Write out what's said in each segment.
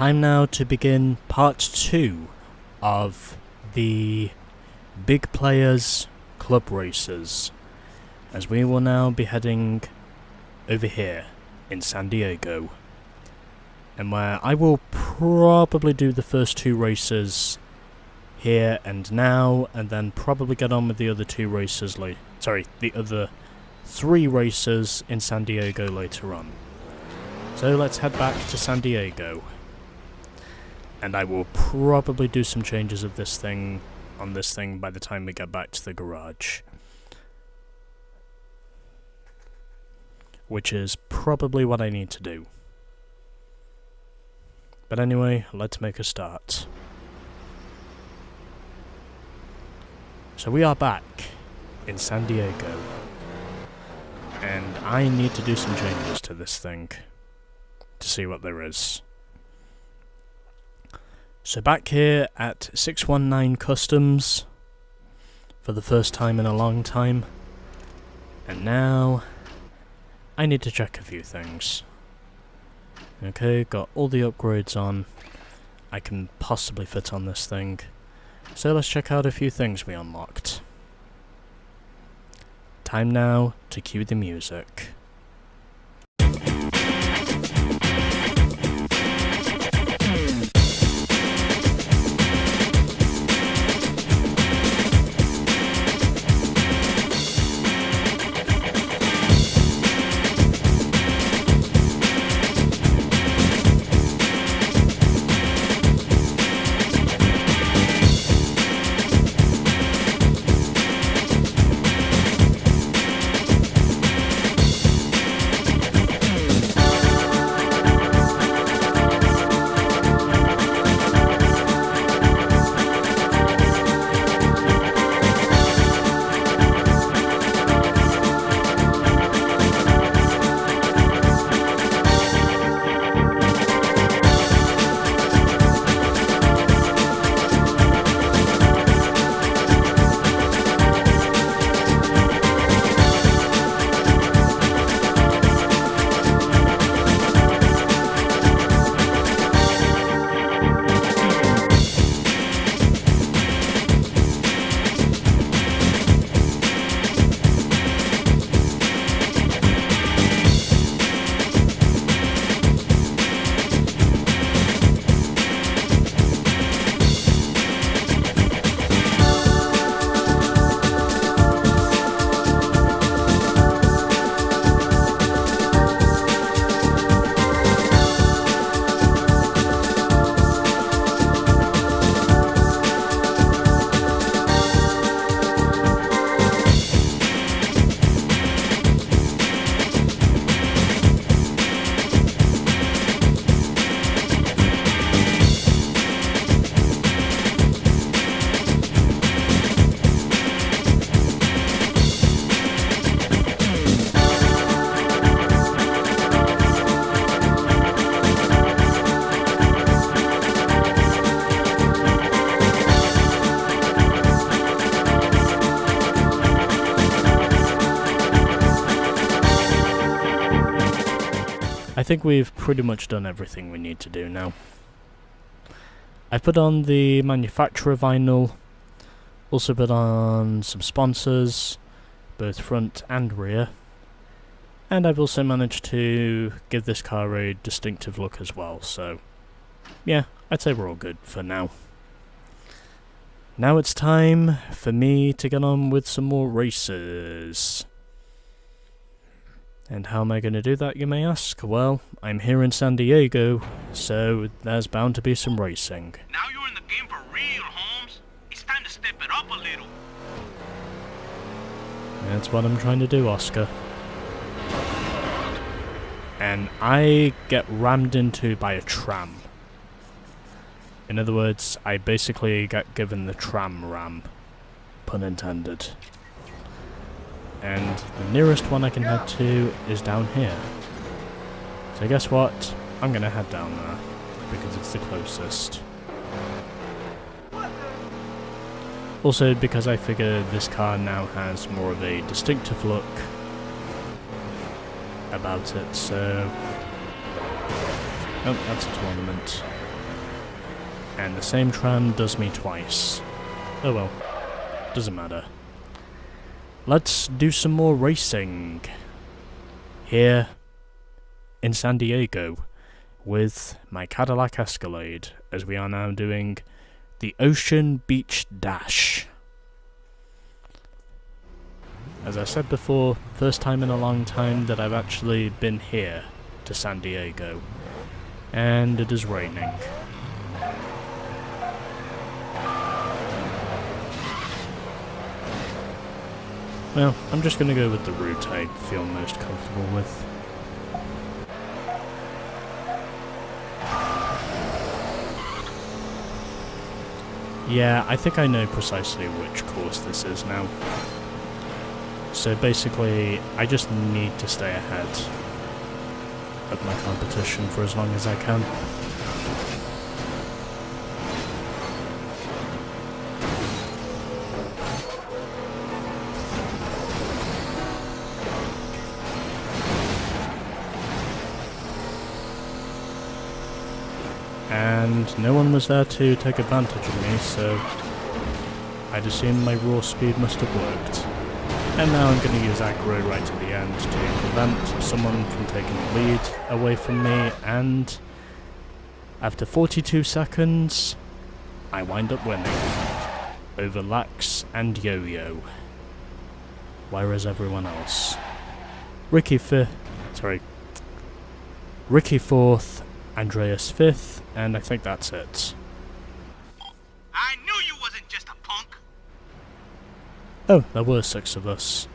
Time now to begin part 2 of the Big Players Club Races, as we will now be heading over here in San Diego, and where I will probably do the first 2 races here and now, and then probably get on with the other 2 races the other 3 races in San Diego later on. So let's head back to San Diego. And I will probably do some changes of this thing by the time we get back to the garage. Which is probably what I need to do. But anyway, let's make a start. So we are back in San Diego. And I need to do some changes to this thing to see what there is. So back here at 619 Customs for the first time in a long time, and now I need to check a few things. Okay, got all the upgrades on I can possibly fit on this thing, so let's check out a few things we unlocked. Time now to cue the music. I think we've pretty much done everything we need to do now. I've put on the manufacturer vinyl, also put on some sponsors, both front and rear, and I've also managed to give this car a distinctive look as well, so yeah, I'd say we're all good for now. Now it's time for me to get on with some more races. And how am I going to do that, you may ask? Well, I'm here in San Diego, so there's bound to be some racing. Now you're in the game for real, Holmes. It's time to step it up a little. That's what I'm trying to do, Oscar. And I get rammed into by a tram. In other words, I basically get given the tram ram. Pun intended. And the nearest one I can head to is down here. So guess what? I'm gonna head down there, because it's the closest. Also because I figure this car now has more of a distinctive look about it, so... Oh, that's a tournament. And the same tram does me twice. Oh well, doesn't matter. Let's do some more racing here in San Diego with my Cadillac Escalade, as we are now doing the Ocean Beach Dash. As I said before, first time in a long time that I've actually been here to San Diego, and it is raining. Well, I'm just gonna go with the route I feel most comfortable with. Yeah, I think I know precisely which course this is now. So basically, I just need to stay ahead of my competition for as long as I can. And no one was there to take advantage of me, so I'd assume my raw speed must have worked. And now I'm going to use aggro right at the end to prevent someone from taking the lead away from me, and after 42 seconds, I wind up winning over Lax and Yo-Yo. Whereas everyone else. Ricky 4th, Andreas 5th, and I think that's it. I knew you wasn't just a punk. Oh, there were 6 of us.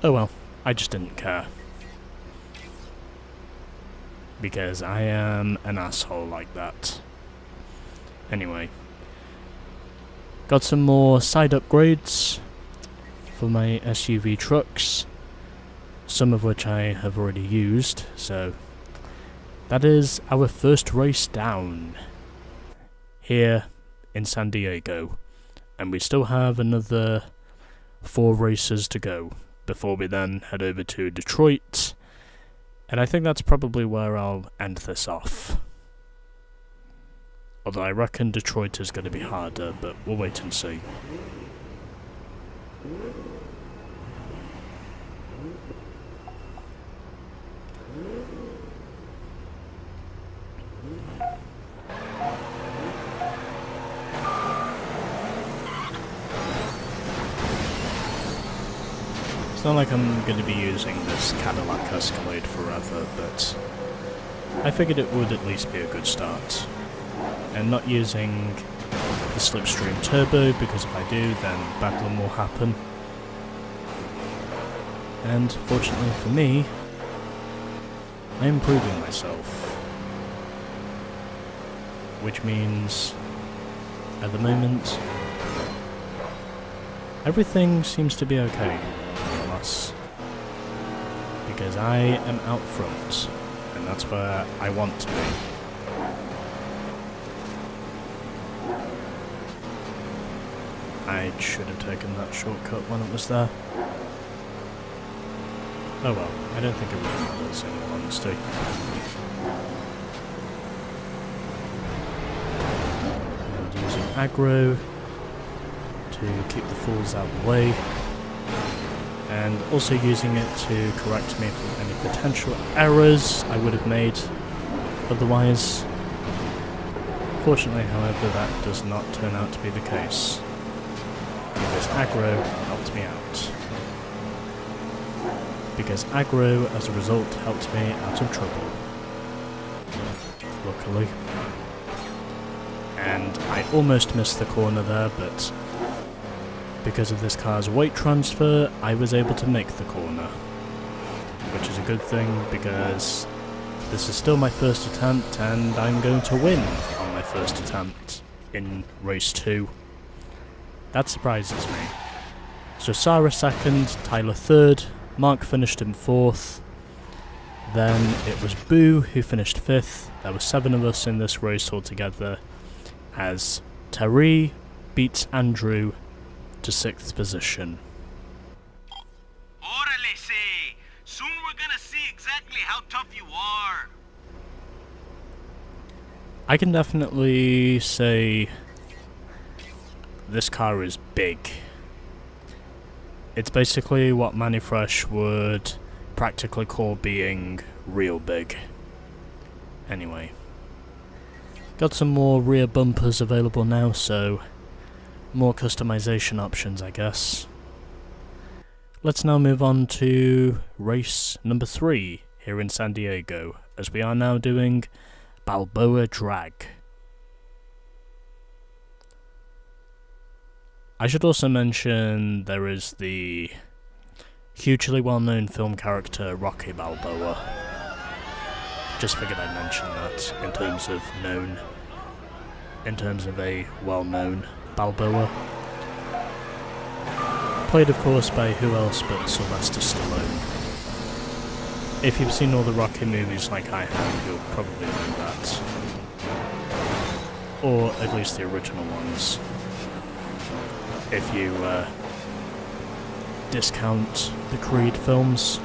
Oh well, I just didn't care. Because I am an asshole like that. Anyway. Got some more side upgrades for my SUV trucks. Some of which I have already used, so that is our first race down here in San Diego, and we still have another 4 races to go before we then head over to Detroit, and I think that's probably where I'll end this off. Although I reckon Detroit is going to be harder, but we'll wait and see. It's not like I'm going to be using this Cadillac Escalade forever, but I figured it would at least be a good start. And not using the Slipstream Turbo, because if I do, then battling will happen. And fortunately for me, I'm improving myself. Which means, at the moment, everything seems to be okay. Because I am out front, and that's where I want to be. I should have taken that shortcut when it was there. Oh well, I don't think it really matters in all honesty. And using aggro to keep the fools out of the way. And also using it to correct me for any potential errors I would have made otherwise. Fortunately, however, that does not turn out to be the case, because aggro helped me out. Because aggro, as a result, helped me out of trouble. Luckily. And I almost missed the corner there, but because of this car's weight transfer, I was able to make the corner. Which is a good thing, because this is still my first attempt, and I'm going to win on my first attempt in race 2. That surprises me. So Sarah 2nd, Tyler 3rd, Mark finished in 4th, then it was Boo who finished 5th. There were 7 of us in this race altogether, as Terry beats Andrew to 6th position. Orale, say. Soon we're gonna see exactly how tough you are. I can definitely say this car is big. It's basically what Manifresh would practically call being real big. Anyway. Got some more rear bumpers available now, so more customization options, I guess. Let's now move on to race number 3 here in San Diego, as we are now doing Balboa Drag. I should also mention there is the hugely well-known film character Rocky Balboa. Just figured I'd mention that in terms of known, in terms of a well-known Balboa. Played of course by who else but Sylvester Stallone. If you've seen all the Rocky movies like I have, you'll probably know that. Or at least the original ones. If you discount the Creed films.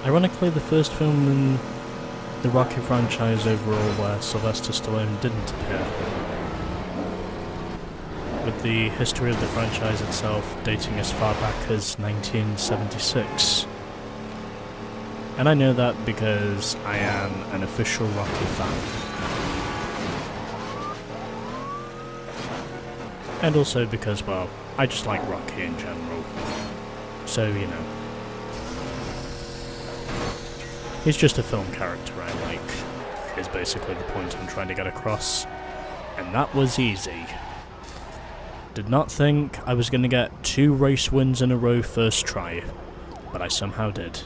Ironically, the first film in the Rocky franchise overall where Sylvester Stallone didn't appear. With the history of the franchise itself dating as far back as 1976. And I know that because I am an official Rocky fan. And also because, well, I just like Rocky in general. So, you know. He's just a film character I like, is basically the point I'm trying to get across. And that was easy. Did not think I was going to get 2 race wins in a row first try, but I somehow did.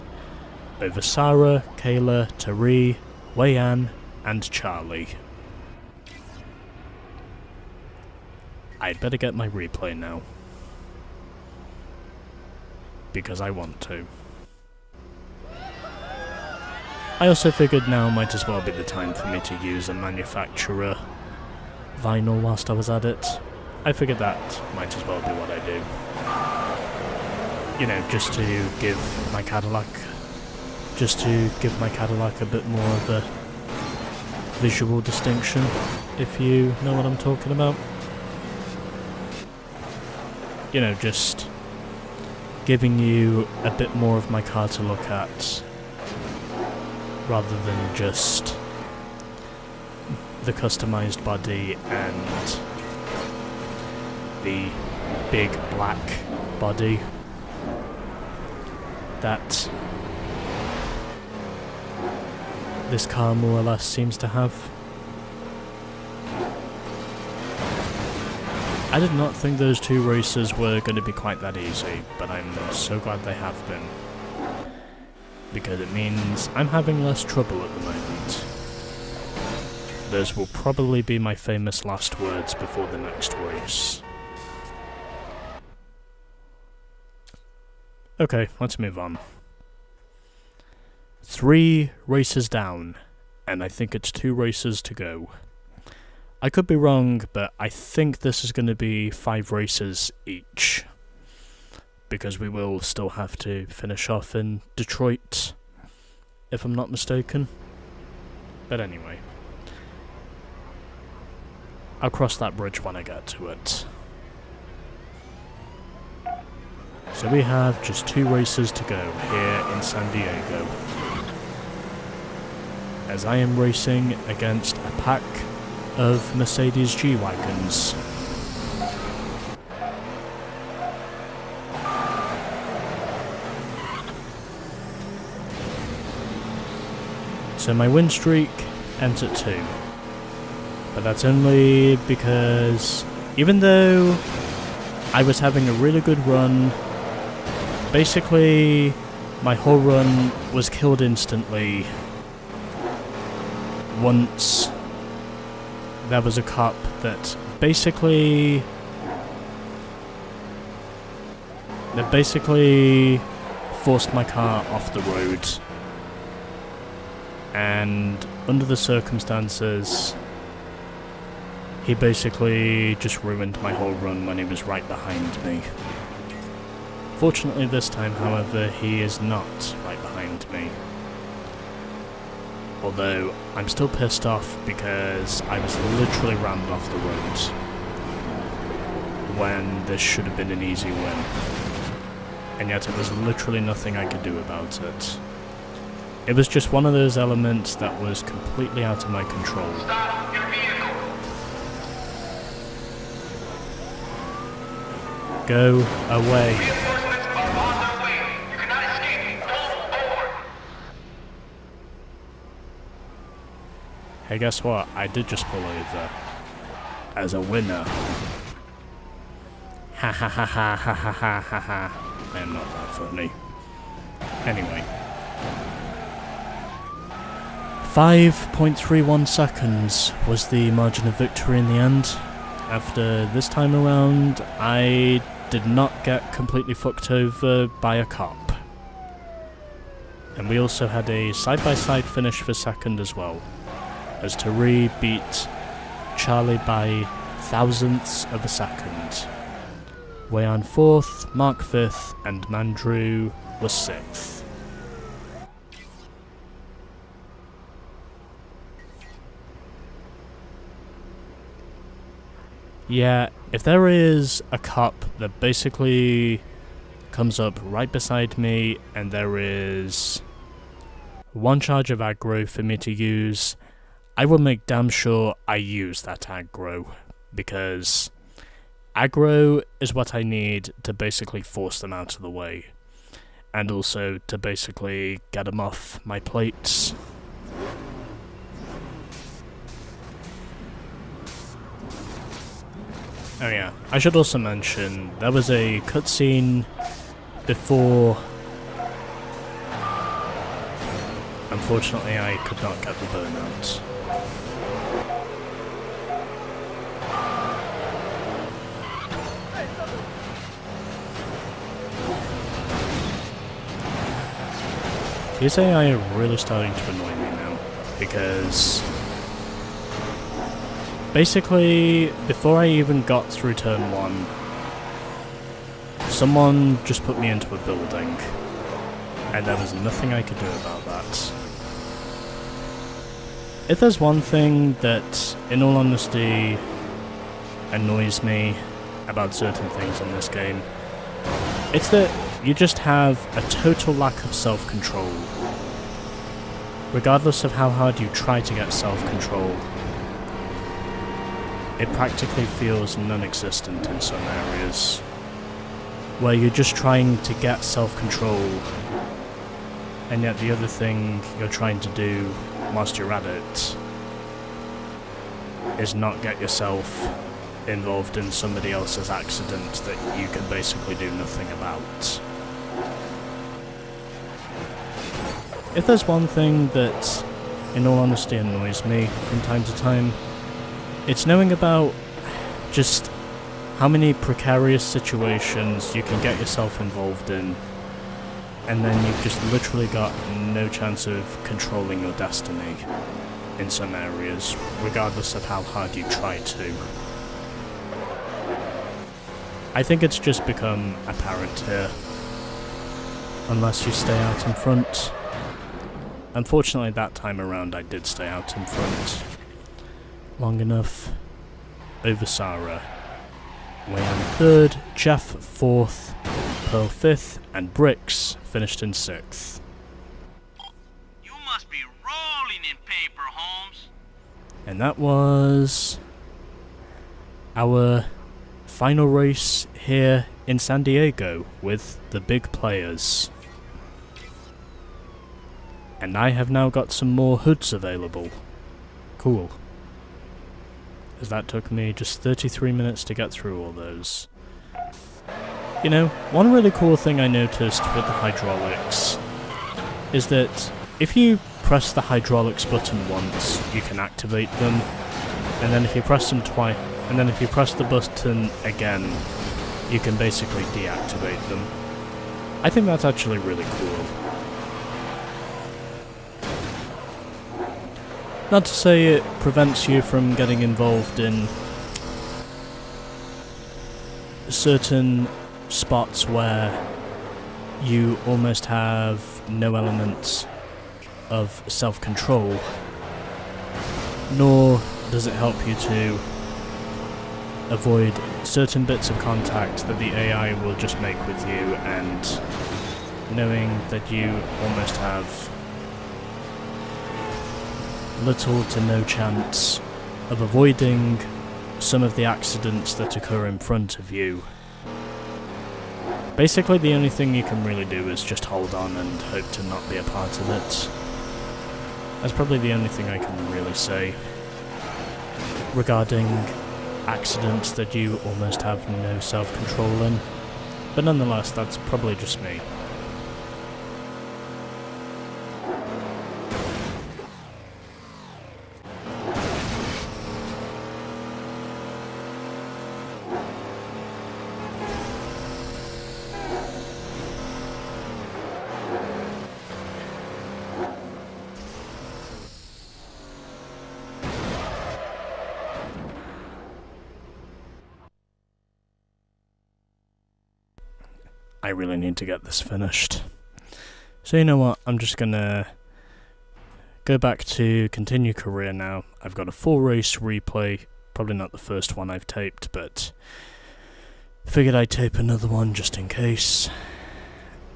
Over Sarah, Kayla, Tari, Wei-An, and Charlie. I'd better get my replay now. Because I want to. I also figured now might as well be the time for me to use a manufacturer vinyl whilst I was at it. I figured that might as well be what I do. You know, just to give my Cadillac a bit more of a visual distinction, if you know what I'm talking about. You know, just giving you a bit more of my car to look at, rather than just the customized body and the big black body that this car more or less seems to have. I did not think those 2 races were going to be quite that easy, but I'm so glad they have been. Because it means I'm having less trouble at the moment. Those will probably be my famous last words before the next race. Okay, let's move on. 3 races down, and I think it's 2 races to go. I could be wrong, but I think this is going to be 5 races each. Because we will still have to finish off in Detroit, if I'm not mistaken. But anyway. I'll cross that bridge when I get to it. So we have just 2 races to go here in San Diego. As I am racing against a pack of Mercedes G-Wagons. So my win streak ends at 2. But that's only because, even though I was having a really good run, basically my whole run was killed instantly once there was a cop that basically forced my car off the road. And under the circumstances, he basically just ruined my whole run when he was right behind me. Fortunately this time, however, he is not right behind me. Although, I'm still pissed off because I was literally rammed off the road when this should have been an easy win. And yet it was literally nothing I could do about it. It was just one of those elements that was completely out of my control. Stop your vehicle. Go away. Reinforcements are on their way. You cannot escape. Pull forward. Hey, guess what? I did just pull over. As a winner. Ha ha ha ha ha ha ha ha ha. I am not that funny. Anyway. 5.31 seconds was the margin of victory in the end. After this time around, I did not get completely fucked over by a cop. And we also had a side-by-side finish for second as well, as Tari beat Charlie by thousandths of a second. Wayan 4th, Mark 5th, and Mandrew was 6th. Yeah, if there is a cop that basically comes up right beside me and there is one charge of aggro for me to use, I will make damn sure I use that aggro, because aggro is what I need to basically force them out of the way, and also to basically get them off my plates. Oh yeah, I should also mention, there was a cutscene before. Unfortunately, I could not get the burnout. His AI are really starting to annoy me now, because basically, before I even got through turn 1, someone just put me into a building, and there was nothing I could do about that. If there's one thing that, in all honesty, annoys me about certain things in this game, it's that you just have a total lack of self-control. Regardless of how hard you try to get self-control, it practically feels non-existent in some areas, where you're just trying to get self-control, and yet the other thing you're trying to do whilst you're at it is not get yourself involved in somebody else's accident that you can basically do nothing about. If there's one thing that, in all honesty, annoys me from time to time, it's knowing about just how many precarious situations you can get yourself involved in, and then you've just literally got no chance of controlling your destiny in some areas, regardless of how hard you try to. I think it's just become apparent here, unless you stay out in front. Unfortunately, that time around I did stay out in front long enough over Sarah. Wayan 3rd, Jeff 4th, Pearl 5th, and Bricks finished in 6th. You must be rolling in paper, Holmes. And that was our final race here in San Diego with the big players. And I have now got some more hoods available. Cool. As that took me just 33 minutes to get through all those. You know, one really cool thing I noticed with the hydraulics is that if you press the hydraulics button once, you can activate them, and then if you press them twice, and then if you press the button again, you can basically deactivate them. I think that's actually really cool. Not to say it prevents you from getting involved in certain spots where you almost have no elements of self-control, nor does it help you to avoid certain bits of contact that the AI will just make with you, and knowing that you almost have little to no chance of avoiding some of the accidents that occur in front of you. Basically, the only thing you can really do is just hold on and hope to not be a part of it. That's probably the only thing I can really say regarding accidents that you almost have no self-control in. But nonetheless, that's probably just me. I really need to get this finished. So you know what, I'm just gonna go back to continue career now. I've got a full race replay, probably not the first one I've taped, but figured I'd tape another one just in case.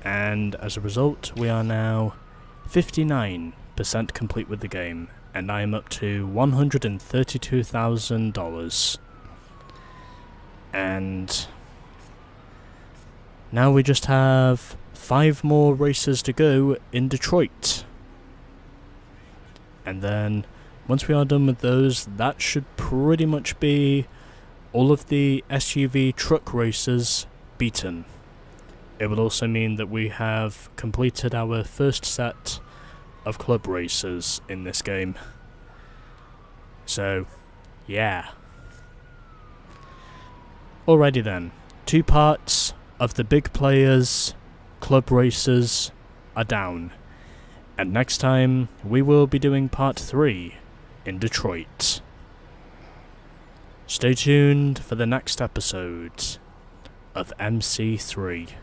And as a result, we are now 59% complete with the game, and I am up to $132,000. And now we just have 5 more races to go in Detroit. And then, once we are done with those, that should pretty much be all of the SUV truck races beaten. It would also mean that we have completed our first set of club races in this game. So, yeah. Alrighty then, 2 parts of the big players, club races, are down. And next time, we will be doing part 3 in Detroit. Stay tuned for the next episode of MC3.